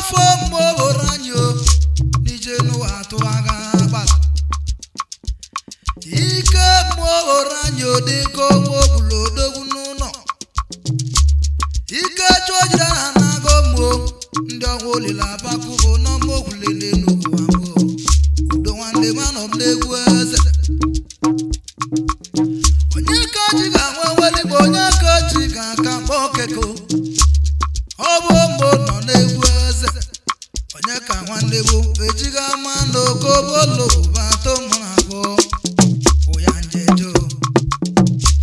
afọ mgboranyo nije n'ụwa tụwaga gbara ike mgboranyo dịka ogbolo odogwu n'ụlọ ike chọjira ha na-agụ mgbo ndị ọgwụ olile abakụgo n'ọmụ ogwulele n'ugwu abụọ udo nwanne manọ m n'egwu eze onye ka ji ga-anwe weligbo onye ka ji ga-aka mkpọ okeko ọ bụ mgbo nọ n'egwu eze onye ka nwanne bụ ejighị ama n'okobolo bato mụrụ abụọ ụya njejo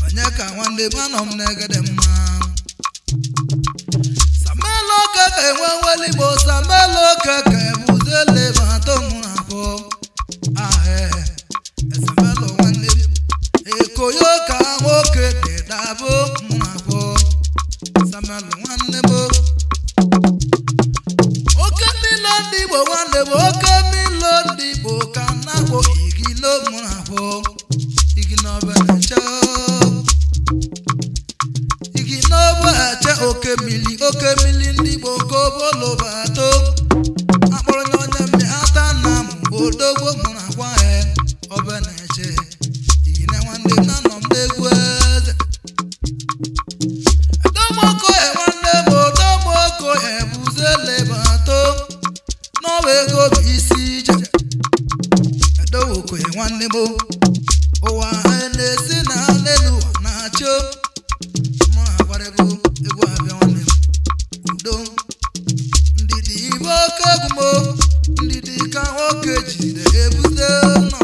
onye ka nwanne manọ m n'egede mma samelo keke enwe weligbo samelo keke buzele bato mụrụ abụọ ahe esamelo nwanne ekoyo ka nwoke dedabo mụrụ abụọ samelo nwanne bụ oke mmilo ndị Igbo nwanne bụ oke mmilo ndị Igbo ka na-akpọ igilo mụrụ abụọ iginobeche iginobeche oke mmili ndị Igbo ka obolo bato akpọrọ ya onye mmehata na m odogwo mụrụ agwa he obeneche igine nwanne m na nọ m n'egwu eze edomoko he nwanne m odomoko he buzele bato n'ọwa ego bụ isi ije edowoko he nwanne m ụwa na-esi na n'elu ụwa na-achọ mụ agwarego egwu abịa nwanne m udo ndidi ibe oke egwu m ndidi ka nwoke jide ebuze nọ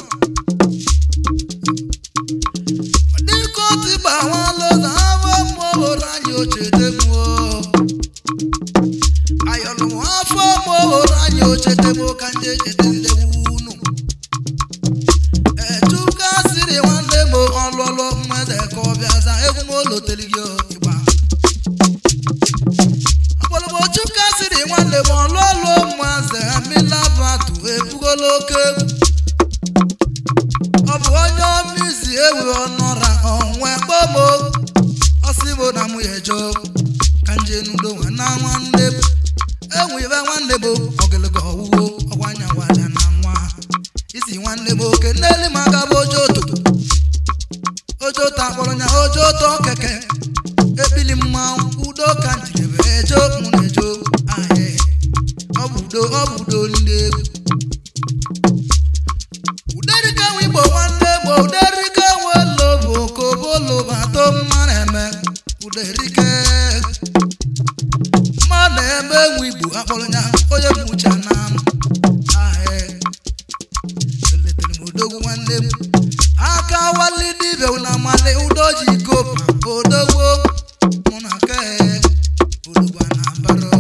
dịka otu gbawalụza abụ mmụọhụrụ anyị ochete mụọ ayọlụ afọ mmụọhụrụ anyị ochete mụ ka ndị echetezidegwu unu echuka siri nwanne m ọlụlụ mmeze ka ọ bịaza egwu m oloteligị ịgba akpọlụmochuka siri nwanne m ọlụlụ mmeze milabatu ebugolo oke egwu ọ bụ onye ọmịzi ewe ọnọra onwe kpomo ọsịbo na mụ ya ejo ka nje n'udo nwana nwanne m enwe nwanne m ogologo ọwụwo ọgwanya wada na nwa isi nwanne m oke n'elu maka bụ ojoto akpọrọ ya ojoto keke ekpili mmanwụ udo ka njirebe ejo mụ na ejo ahe ọ bụ udo ndị egwu uderika nwe Igbo nwanne m uderika nwe lobo kobolo bato mmanụ eme uderike mmanụ eme nwe Igbo akpọrọ ya onye mụcha na m ahe eletere m odogwu nwanne m aka wali dibịa na mali udo ji kopa odogwo mụ na ke odogwa na baro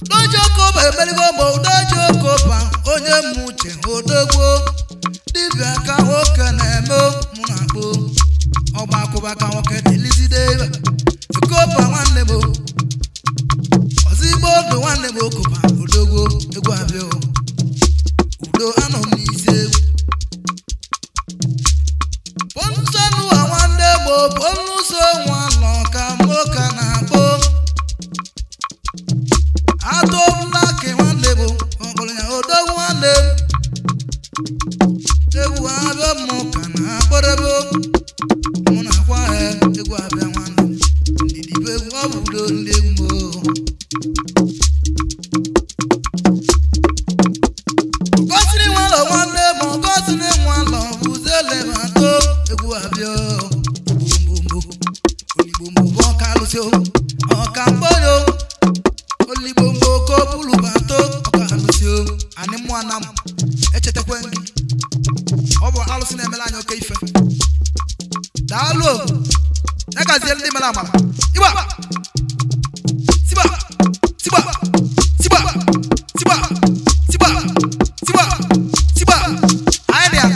dojo kopa emeligo ma udoji okopa onye mụche odogwo dibịa ka nwoke na-eme mụ na akpọ ọgba akụba ka nwoke delizide kopa nwanne m ozigbo odo nwanne m okopa odogwo egwu abịa udo anọ m n'isi egwu ponsonu nwanne m ponuso nwa nọ ka moka na-akpọ atọblaki nwanne m ọkpọrọ ya odogwu nwanne m egwu abịa mụ ka na-akpọrọbo mụ na akwa ha egwu abịa nwanne m ndidi bụ egwu ọ bụ udo ndị egwu ọgọsiri nwalọ nwanne m ọgọsiri nwalọ buzele bato egwu abịa oligbombo ọka alụsị ọka mkpọnyo oligbombo kobulu bato ọka alụsị anyị mụ ana m echetakwa gị ọ bụ alụsị na-emela anyị oke ife daalụ ya gazie ndị mere amara ịgba siba siba siba siba siba siba siba anyị dị ya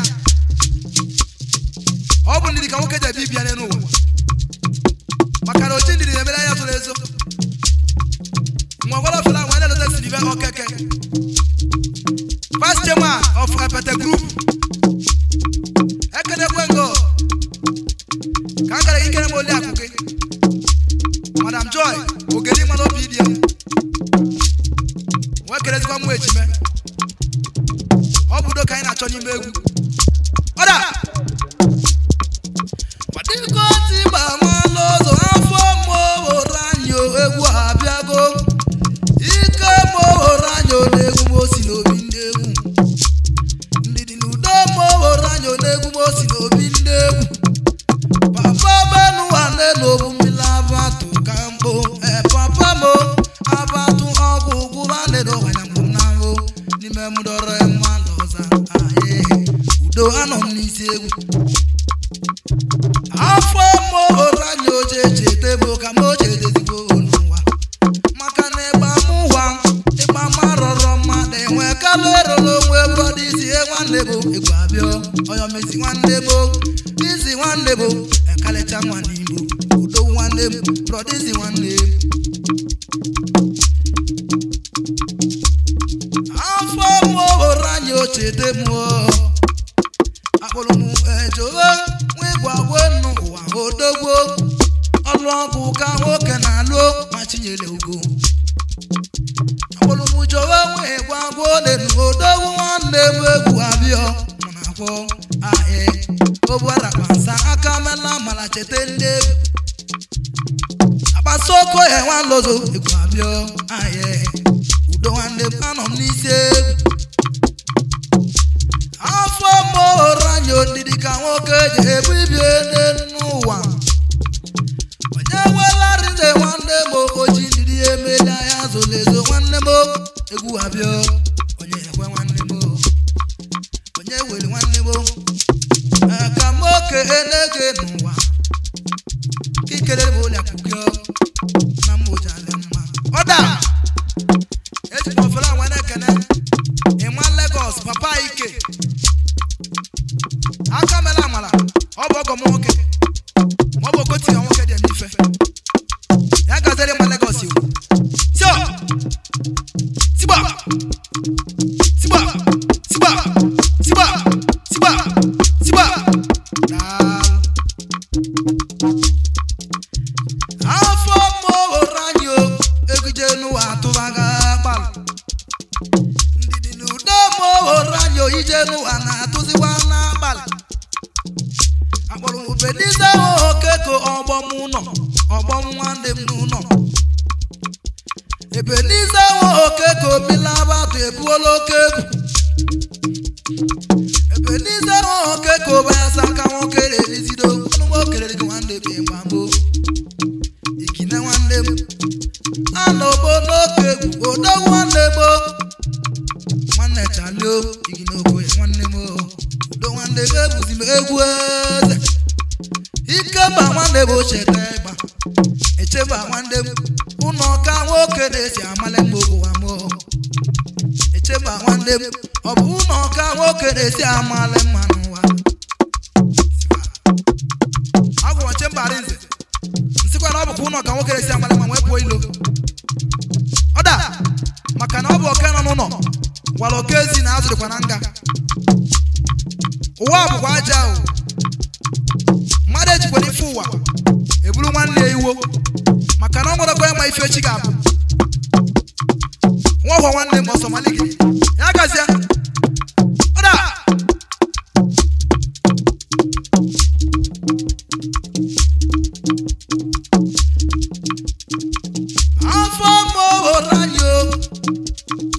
ọ bụ ndidi ka nwoke ji ebi bịa n'ụwa maka na ochi ndidi na-emere anya zoro ezo nwa gwara ofela nwa na-elote sirive okeke vice chairman of Epete Group ekenekwe ngo ka a gara ikere m oli akụ gị Madam Joy ogeri mana obi dị ya kerezikwa mụ ejime ọ bụ udo ka anyị na-achọ n'ime egwu ọda wadịgo tiba malụ ụzọ afọ mụrụ anyị egwu abịago ike mụrụ anyị n'egwu mosi n'obi ndị egwu ndị dị n'udo mụrụ anyị n'egwu mosi n'obi ndị egwu papa benuwa n'elu mmiri abatu ka mbụ papa mo abatu ọgwụ gwụra n'elu ọgwanya mbụ na mbụ n'ime mdọrọ mmadụ ọza aye udo anọ m n'isi egwu afọ mụrụ anyị oche chetebo ka m oche dezigbo n'ụwa maka na ịgba m ụwa ịgba m arọrọ mmadụ enwe kalụ erolo onwe brọda isi nwanne bụ egwu abịa ọyọmesi nwanne bụ isi nwanne bụ ekalecha nwanne igbo udo nwanne m brọda isi nwanne m afọ mụrụ anyị oche demo akpọrọ m ejowe nwegwagwe n'ụwa odogwo ọlụ ọgwụ ka nwoke na-alụ ma chinyere ugo akpọrọ m jowe nwegwagwe n'elu odogwo nwanne m egwu abịa mụ na-akwọ ahị obuara kpasa aka mela mara chete ndị egwu akpasoko ya nwanlozo egwu abịa ahị udo nwanne m anọ m n'isi egwu afọ mụrụ anyị odidi ka nwoke ji ebu ibie n'ụwa onye welarịze nwanne m oji ndidi emeli anya zolezo nwanne m egwu abịa onye ekwe nwanne m onye were nwanne m ka m oke elege n'ụwa ikere bụ ụlọ akụkọ na mmoja ala mma ọda ejikwa ofere anwa na-ekene ịma Lagos papa ike aka mela amala ọ bụ ọgọ m nwoke ma ọ bụ okoti ya nwoke dị eme ife ya gazere ma Lagos iwu sio siba siba siba siba siba siba afọ mụrụ anyị eguje n'ụwa atụbaga gbalụ ndidi n'udo mụrụ anyị ije n'ụwa na-atụziwa n'abalị akpọrọ m benize oke ka ọgbọm ụlọ ọgbọm nwanne m n'ụlọ ebenize oke ka omila abatụ ebuola oke egwu ebenize oke ka obayasa aka nwoke na-erizido ọnụ nwokerere gị nwanne m ịgbambo ikine nwanne m anọbo n'oke egwu odo nwanne m nwanne chalio iginogo ya nwanne m udo nwanne m ebuzi m egwu eze ikeba nwanne m ocheta ịgba echeba nwanne m ụnọ ka nwoke na-esi amale m ụwa m echeba nwanne m ọ bụ ụnọ ka nwoke na-esi amale mma n'ụwa agwụ ọche mbara nze nsịkwa na ọ bụkwa ụnọ ka nwoke na-esi amale mma wee pụọ ilo ọda maka na ọ bụ oke nọ n'ụlọ gwara oke ezi na azụrịkwa na nga ụwa bụkwa aja ahụ mmadụ ejikwara ife ụwa eburu nwanne ya iwo maka na ọ nwere kwa ịma ife echi ga-abụ nwa ọgwọ nwanne m ọsọ malike ya gazie ọda afọ mụrụ anyị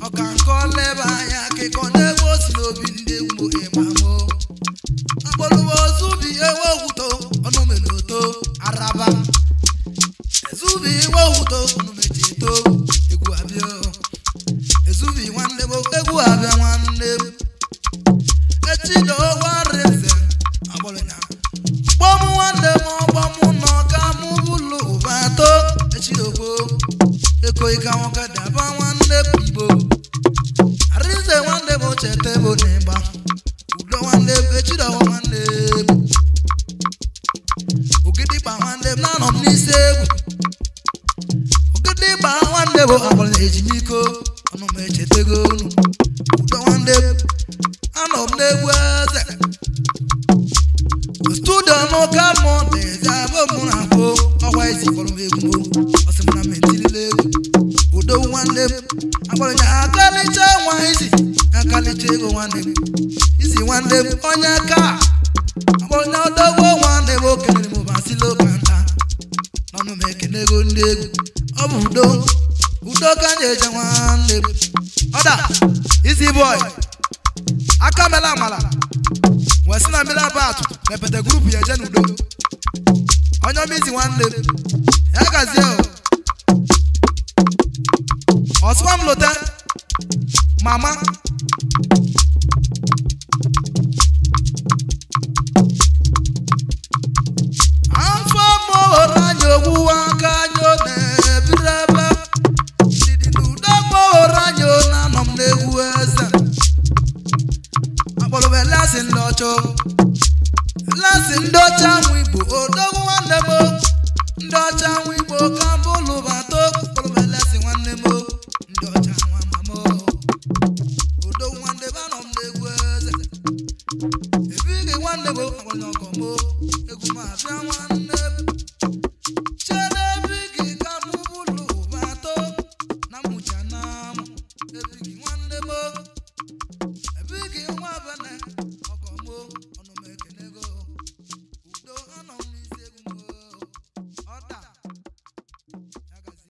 ọka nke ọlebe anya akịkọ n'ebe o si n'obi ndị egwu ịmamo akpọrọwa ozubi ewe okwuto ọnụmeloto araba ezubi iwe okwuto ọnụmechieto egwu abịa ezubi nwanne m egwu abịa nwanne m echido warịze agbọrọnya gbọm nwanne m ọgbọm n'ọka mụ bụlụ ụbato echidogbo eko ika nwoke daba nwanne m igbo arize nwanne m cheta ebo n'ịgba udo nwanne m echidowo nwanne m ogidịgba nwanne m na-anọ m n'isi egwu ogidịgba nwanne m agbọrọ ejimiko ọnụ m echetego unu udo nwanne m anọ m n'egwu eze studio n'ụka mụ na-eze abụ m na-akpọ ọkwa isi kpọrọ m egwu m ọsị m na mentilile egwu udo nwanne m akpọrọ ya akalicha nwa isi akalicha ego nwanne m isi nwanne m onye aka akpọrọ ya odogwo nwanne m okenere m basilo kanta n'ọnụ m ekene ego ndị egwu ọ bụ udo ka anyị eje nwanne m ọda isi boy aka mela amala wesi na mmiri abatụ mepete grupu ya eje n'udo onye ọma isi nwanne m ya gazie ọsụwa m lote mama afọ mụrụ anyị ogwuwa aka anyị ọ na-ebiri ebe dịdị n'udo mụrụ anyị ọ na-anọ m n'egwu eze akpọrọ m elesi ndị ọchọ